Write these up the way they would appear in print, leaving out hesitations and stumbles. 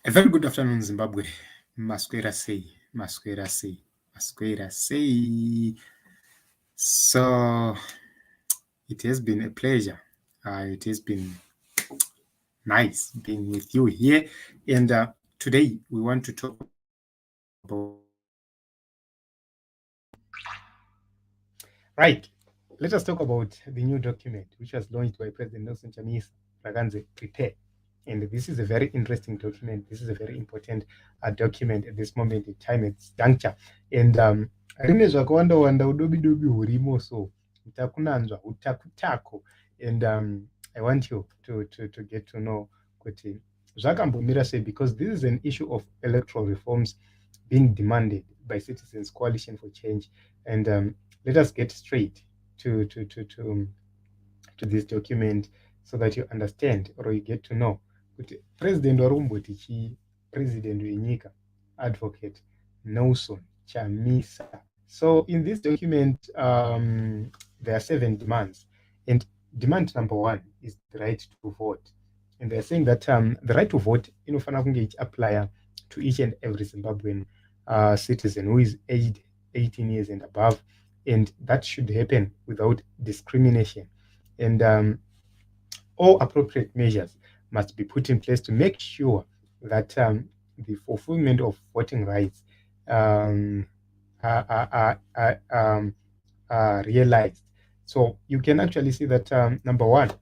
A very good afternoon, Zimbabwe. Masquera say, Masquera say, Masquera say. So it has been a pleasure. It has been nice being with you here. And today we want to talk about. Right. Let us talk about the new document which was launched by President Nelson Chamisa, PREPARE. And this is a very interesting document. This is a very important document at this moment in time, at this juncture. And rine zvakawanda udobi hurimo, so utakunanzva utakutako. And I want you to get to know kuti zvakambomira sei, because this is an issue of electoral reforms being demanded by Citizens Coalition for Change. And let us get straight to this document so that you understand or you get to know kuti president warumboti chi president wenyika advocate Nelson Chamisa. So in this document there are 7 demands, and demand number 1 is the right to vote. And they're saying that the right to vote inofana kunge ichiapply to each and every Zimbabwean citizen who is aged 18 years and above, and that should happen without discrimination. And all appropriate measures must be put in place to make sure that the fulfillment of voting rights are realized. So you can actually see that number 1,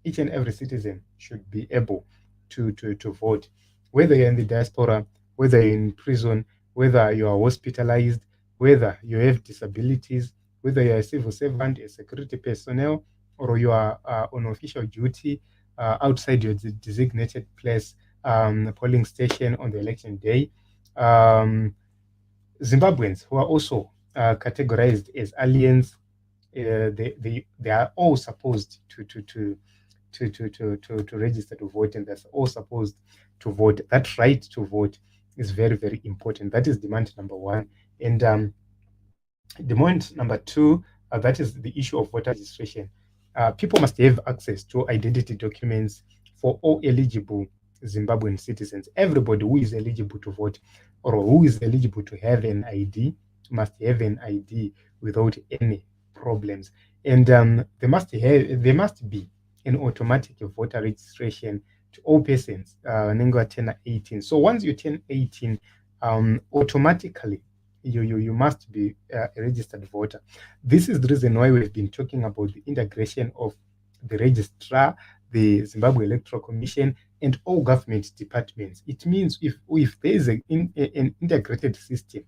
each and every citizen should be able to vote, whether you're in the diaspora, whether you're in prison, whether you are hospitalized, whether you have disabilities, whether you're a civil servant, a security personnel, or you are on official duty outside your designated place, polling station on the election day. Zimbabweans who are also categorized as aliens, they are all supposed to register to vote, and they're all supposed to vote. That right to vote is very, very important. That is demand number 1. And demand number 2, that is the issue of voter registration. People must have access to identity documents for all eligible Zimbabwean citizens. Everybody who is eligible to vote or who is eligible to have an ID must have an ID without any problems. And there must be an automatic voter registration to all persons nenga turn 18. So once you turn 18, automatically you must be a registered voter. This is the reason why we've been talking about the integration of the registrar, the Zimbabwe Electoral Commission, and all government departments. It means if there is an integrated system,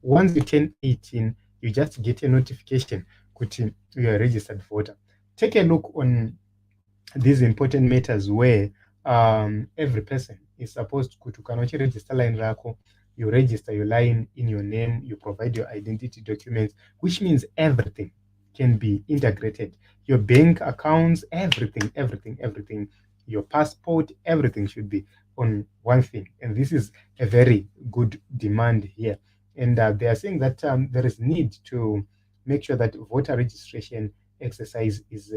once you turn 18, you just get a notification that you are a registered voter. Take a look on these important matters where every person is supposed to register line rako. You register your line in your name, you provide your identity documents, which means everything can be integrated. Your bank accounts, everything, your passport, everything should be on one thing. And this is a very good demand here. And they are saying that there is need to make sure that voter registration exercise is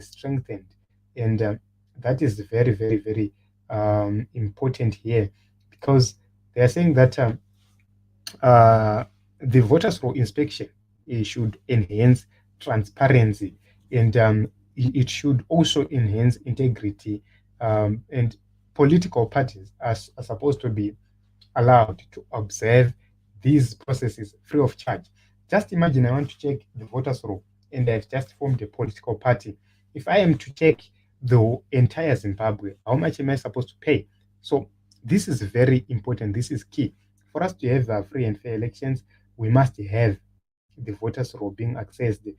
strengthened. And that is very, very, very important here, because they are saying that the voters' roll inspection should enhance transparency, and it should also enhance integrity, and political parties are supposed to be allowed to observe these processes free of charge. Just imagine I want to check the voters' roll and I've just formed a political party. If I am to check the entire Zimbabwe, how much am I supposed to pay? So this is very important. This is key. For us to have free and fair elections, we must have the voters' roll being accessed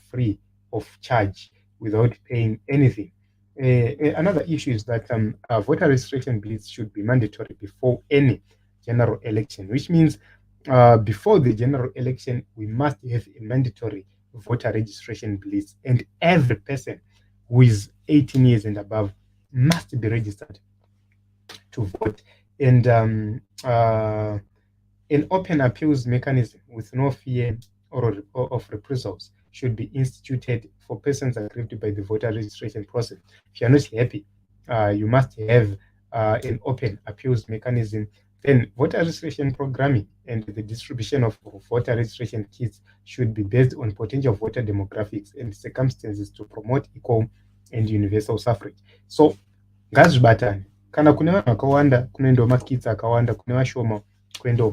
free of charge without paying anything. Another issue is that voter registration blitz should be mandatory before any general election, which means before the general election, we must have a mandatory voter registration blitz, and every person who is 18 years and above must be registered to vote. And an open appeals mechanism with no fear or of reprisals should be instituted for persons aggrieved by the voter registration process. If you're not happy, you must have an open appeals mechanism. Then voter registration programming and the distribution of voter registration kits should be based on potential voter demographics and circumstances to promote equal and universal suffrage. So ngazvibatane, kana kune vanhu vakawanda kunoendawo makits akawanda, kune vashoma kuendawo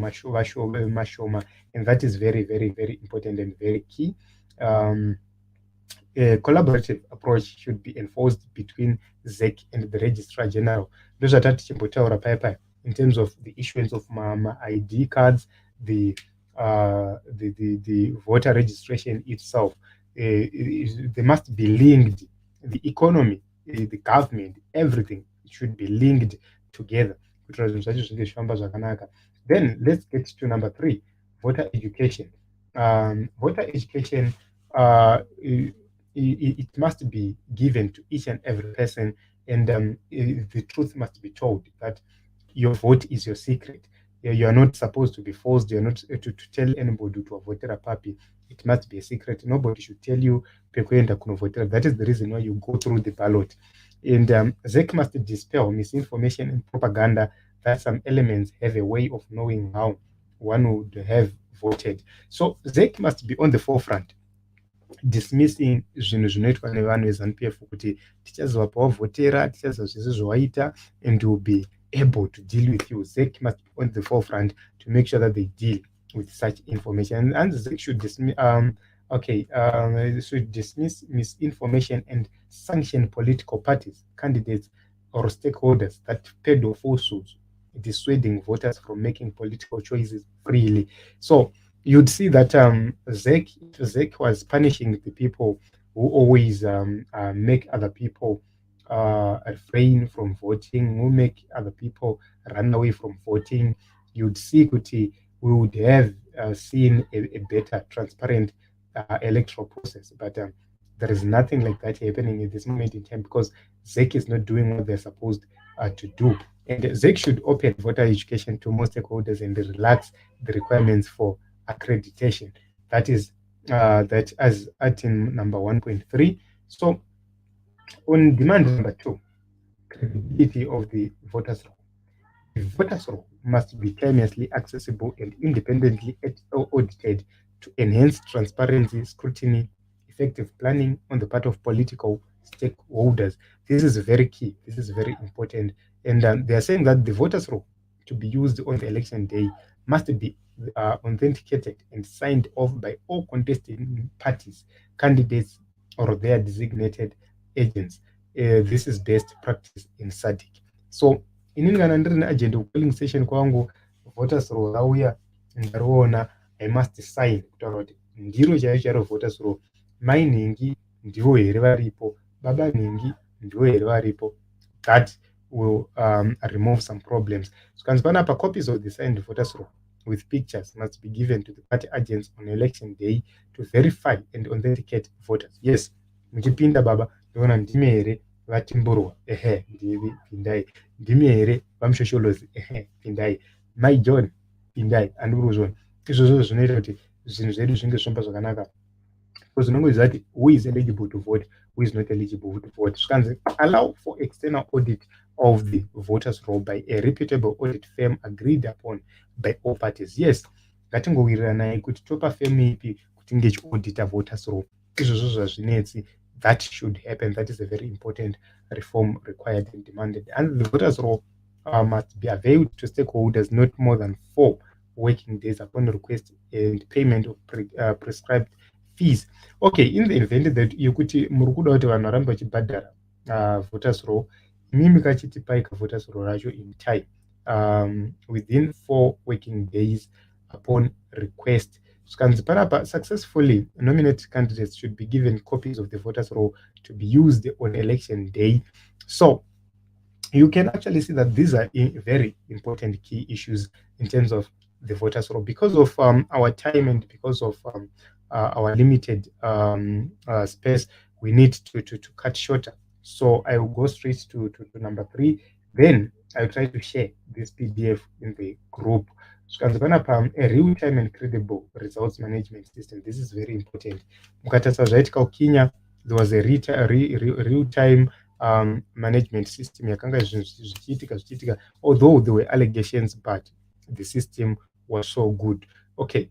mashoma, and that is very very very important and very key. A collaborative approach should be enforced between ZEC and the Registrar General. Ndozvatati chimbotaura paya in terms of the issuance of ID cards, the voter registration itself. They must be linked. The economy, the government, everything should be linked together. Then let's get to number 3, voter education. Voter education, it must be given to each and every person, and the truth must be told that your vote is your secret. You are not supposed to be forced. You are not to tell anybody to vote a papi. It must be a secret. Nobody should tell you pekuenda kunovotera. That is the reason why you go through the ballot. And ZEC must dispel misinformation and propaganda that some elements have a way of knowing how one would have voted. So ZEC must be on the forefront, dismissing zvinhu zvinoitwa nevanhu veZANU-PF kuti tichaziva pawavhotera, tichaziva zvese zvawaita, and will be able to deal with you. ZEC must be on the forefront to make sure that they deal with such information. And ZEC should dismiss misinformation and sanction political parties, candidates, or stakeholders that peddle falsehoods, dissuading voters from making political choices freely. So you'd see that ZEC was punishing the people who always make other people refrain from voting, who make other people run away from voting. You'd see kuti we would have seen a better, transparent electoral process. But there is nothing like that happening at this moment in time because ZEC is not doing what they're supposed to do. And ZEC should open voter education to more stakeholders and relax the requirements for accreditation. That is that as item number 1.3. So on demand number 2, credibility of the voters roll. The voters roll must be timelessly accessible and independently audited to enhance transparency, scrutiny, effective planning on the part of political stakeholders. This is very key. This is very important. And they are saying that the voters roll to be used on the election day must be authenticated and signed off by all contesting parties, candidates, or their designated agents. This is best practice in SADC. So inini kana ndiri neagenda polling station kwangu, voters roll rauya ndariona, I must sign kutaura kuti ndiro chaicho voters roll, mai nhingi ndivo here varipo, baba nhingi ndivo here varipo. That will remove some problems. So kanzi panapa copies of the signed voters roll with pictures must be given to the party agents on election day to verify and authenticate voters. Yes, muchipinda baba ndiona ndimi here vatimburwa, ehe ndivi pindai, ndimi here vamushosholozi, ehe pindai, mai John pindai, andikuzvona. Izvozvo zvinoita kuti zvinhu zvedu zvinge zvomba zvakanaka. Because unongoziva kuti who is eligible to vote, who is not eligible to vote. Zvikanzi allow for external audit of the voters roll by a reputable audit firm agreed upon by all parties. Yes, ngatingowirirana kuti topa firm ipi kuti ngechiaudita voters roll. Izvozvo zvazvinetsi, that should happen. That is a very important reform required and demanded. And the voters roll must be availed to stakeholders not more than 4 working days upon request and payment of prescribed fees. Okay, in the event that yokuti muri kuda kuti vanhu varambe vachibhadhara voters roll, imimi kachitipai voters roll racho in time within 4 working days upon request. Zvikanzi panapa successfully nominated candidates should be given copies of the voters roll to be used on election day. So you can actually see that these are very important key issues in terms of the voters roll. Because of our time and because of our limited space, we need to cut shorter. So I will go straight to number 3. Then I'll try to share this PDF in the group. So a real-time and credible results management system. This is very important. Mukatasa zvaitika kuKenya, there was a real-time management system yakanga zvichiitika, although there were allegations, but the system was so good. Okay,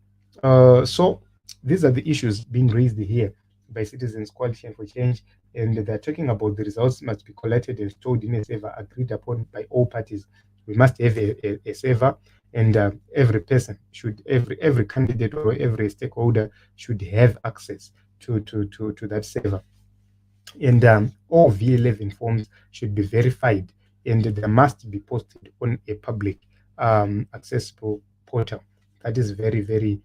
so these are the issues being raised here by Citizens Coalition for Change, and they're talking about the results must be collected and stored in a server agreed upon by all parties. We must have a server, and every person should, every candidate or every stakeholder should have access to that server. And all V11 forms should be verified, and there must be posted on a public accessible portal. That is very, very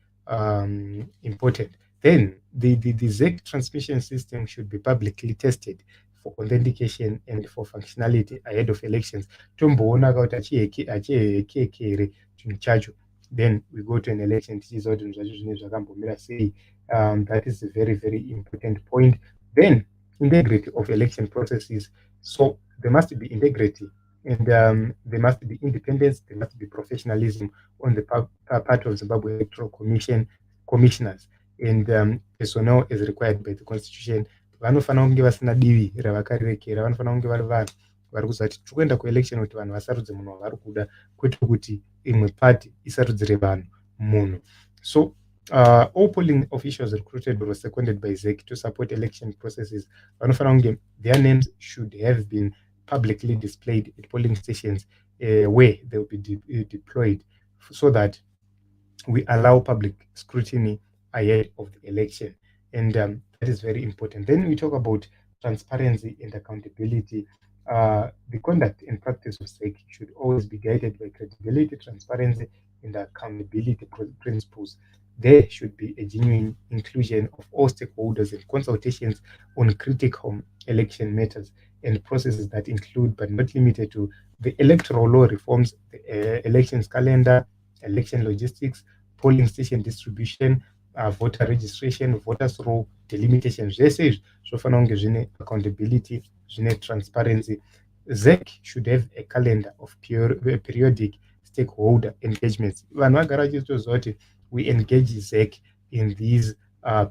important. Then the ZEC transmission system should be publicly tested for authentication and for functionality ahead of elections. Tomboona kuti achihekeke here chinhu chacho, then we go to an election tichiziva kuti zvinhu zvacho zvinenge zvakambomira sei. That is a very, very important point. Then integrity of election processes. So there must be integrity, and there must be independence, there must be professionalism on the part of Zimbabwe Electoral Commission commissioners, and personnel is required by the constitution. Vanofanira kunge vasina divi ravakarerekera, vanofanira kunge vari vanhu vari kuziva kuti tiri kuenda kuelection kuti vanhu vasarudze munhu wavari kuda, kwete kuti imwe party isarudzire vanhu munhu. So all polling officials recruited or seconded by ZEC to support election processes, their names should have been publicly displayed at polling stations where they will be deployed, so that we allow public scrutiny ahead of the election. And that is very important. Then we talk about transparency and accountability. The conduct and practice of ZEC should always be guided by credibility, transparency, and accountability principles. There should be a genuine inclusion of all stakeholders and consultations on critical election matters and processes that include, but not limited to, the electoral law reforms, the elections calendar, election logistics, polling station distribution, voter registration, voters roll, delimitation. Zvese zvofanira kunge zvine accountability, zvine transparency. ZEC should have a calendar of periodic stakeholder engagements. Vanhu vagara vachitoziva kuti we engage ZEC in these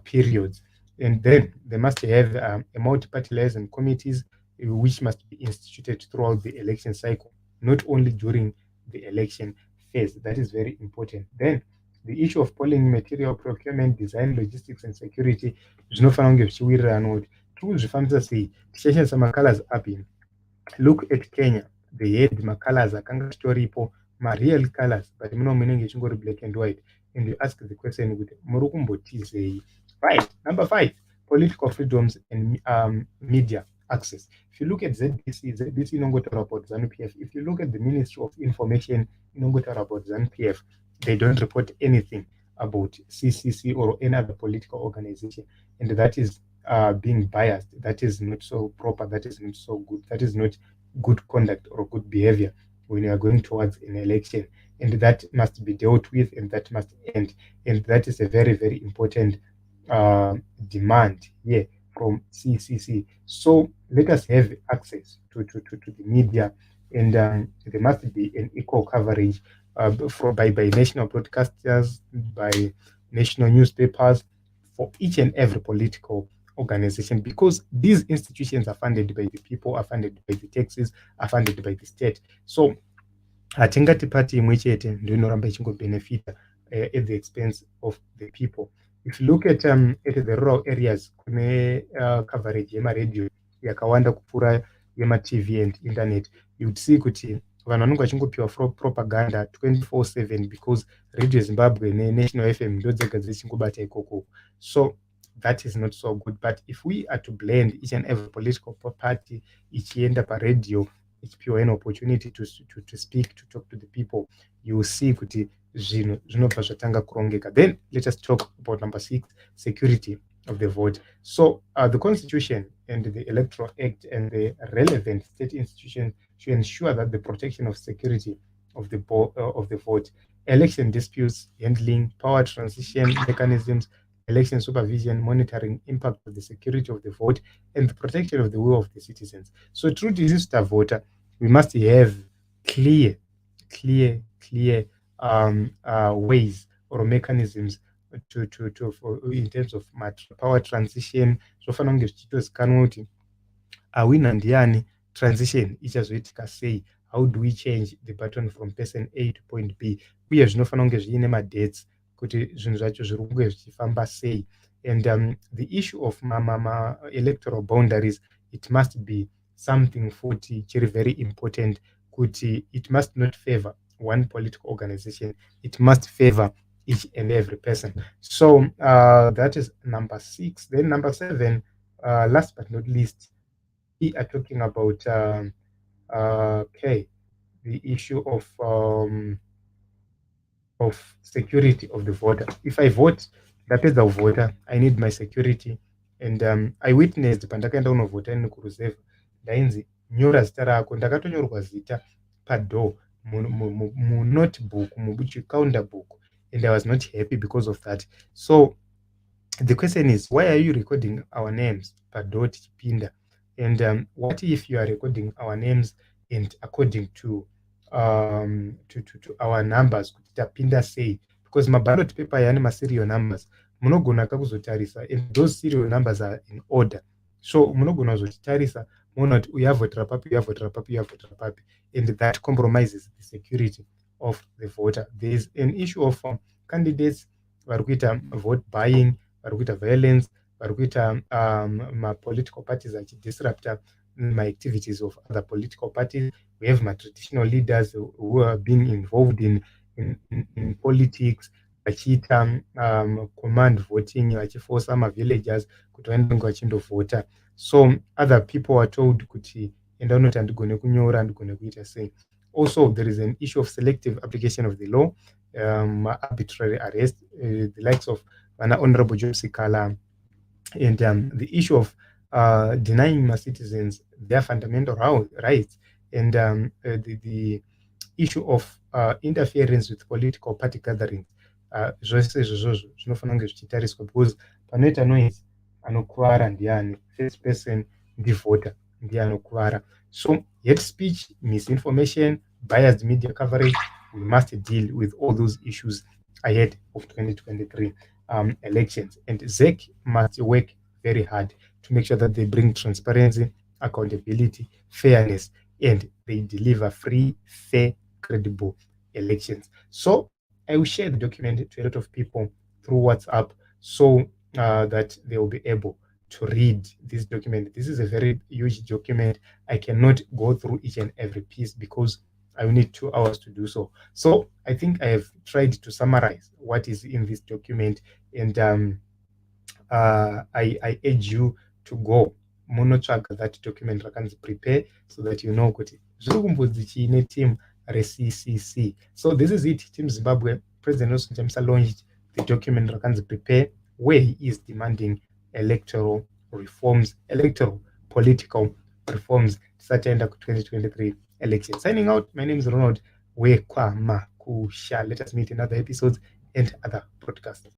periods. And then they must have a multi-party liaison committees which must be instituted throughout the election cycle, not only during the election phase. That is very important. Then the issue of polling material procurement, design, logistics, and security zvinofanira kunge zvichiwirirana kuti tiri kuzvifambisa sei, tichashandisa macolors api. Look at Kenya, they had macolors akanga chitoripo, real colors, but munenge chingori black and white. And you ask the question with Murukumbotizei. Right. Number 5, political freedoms and media access. If you look at ZBC inongotaura about ZANU-PF. If you look at the Ministry of Information inongotaura about ZANU-PF, they don't report anything about CCC or any other political organization, and that is being biased. That is not so proper. That is not so good. That is not good conduct or good behavior when you are going towards an election. And that must be dealt with, and that must end. And that is a very, very important demand here from CCC. So let us have access to the media, and there must be an equal coverage by national broadcasters, by national newspapers, for each and every political organization, because these institutions are funded by the people, are funded by the taxes, are funded by the state. So hatingati party imwe chete ndio inoramba ichingobhenefita at the expense of the people. If you look at the rural areas, kune coverage yemaredio yakawanda kupfuura yema-TV and internet, you would see kuti vanhu vanenge vachingopiwa propaganda 24/7 because Radio Zimbabwe neNational FM ndo dzega dzichingobata ikoko. So that is not so good. But if we are to blend each and every political party ichienda paradio, ichipiwa an opportunity to speak, to talk to the people, you will see kuti zvinobva zvatanga kurongeka. Then let us talk about number 6, security of the vote. So the Constitution and the Electoral Act and the relevant state institutions should ensure that the protection of security of the vote, election disputes handling, power transition mechanisms, election supervision, monitoring impact of the security of the vote, and the protection of the will of the citizens. So through this voter, we must have clear ways or mechanisms in terms of power transition. So far zvichitozikanwa kuti awina ndiani, transition ichazoitika sei, how do we change the baton from person A to point B, uye zvinofanira kunge zviine madates kuti zvinhu zvacho zviri kunge zvichifamba sei. And the issue of electoral boundaries, it must be something futi chiri very important, kuti it must not favor one political organization, it must favor each and every person. So that is number 6. Then number 7, last but not least, we are talking about the issue of security of the voter. If I vote, ndapedza kuvhota, I need my security. And I witnessed pandakaenda kunovhota kuRuseva, ndainzi nyora zita rako, ndakatonyorwa zita padoor munotebook, mucounter book, and I was not happy because of that. So the question is, why are you recording our names padoor tichipinda? And what if you are recording our names and according to our numbers kuti tapinda sei? Because maballot paper yani maserial numbers munogona kakuzotarisa, and those serial numbers are in order. So munogona kuzotarisa muona kuti uyavhotera papi, uyavhotera papi, uyavhotera papi, and that compromises the security of the voter. There is an issue of candidates vari kuita vote buying, vari kuita violence, vari kuita political parties achidisrupta activities of other political parties. We have traditional leaders who are being involved in politics, vachiita command voting, vachiforce villagers kuti vaende vachindovhota. So other people are told kuti enda unoti handigone kunyora, handigone kuita sei. Also, there is an issue of selective application of the law, arbitrary arrest, the likes of Honorable Job Sikala, and the issue of denying my citizens their fundamental rights, and the issue of interference with political party gatherings. Zvose izvozvo zvinofanira kunge zvichitariswa, because panoita noise anokuwara ndiani? First person ndivhota ndiye anokuwara. So hate speech, misinformation, biased media coverage, we must deal with all those issues ahead of 2023 elections. And ZEC must work very hard to make sure that they bring transparency, accountability, fairness, and they deliver free, fair, credible elections. So I will share the document to a lot of people through WhatsApp, so that they will be able to read this document. This is a very huge document. I cannot go through each and every piece because I will need 2 hours to do so. So I think I have tried to summarize what is in this document, and I urge you to go munotsvaga that document rakanzi prepare, so that you know kuti zviri kumbudzi chiine team reCCC. So this is it, Team Zimbabwe. President Nelson Chamisa launched the document rakanzi prepare, where he is demanding electoral reforms, electoral political reforms, tisataenda ku 2023 elections. Signing out, my name is Ronald Wekwamakusha. Let us meet in other episodes and other broadcasts.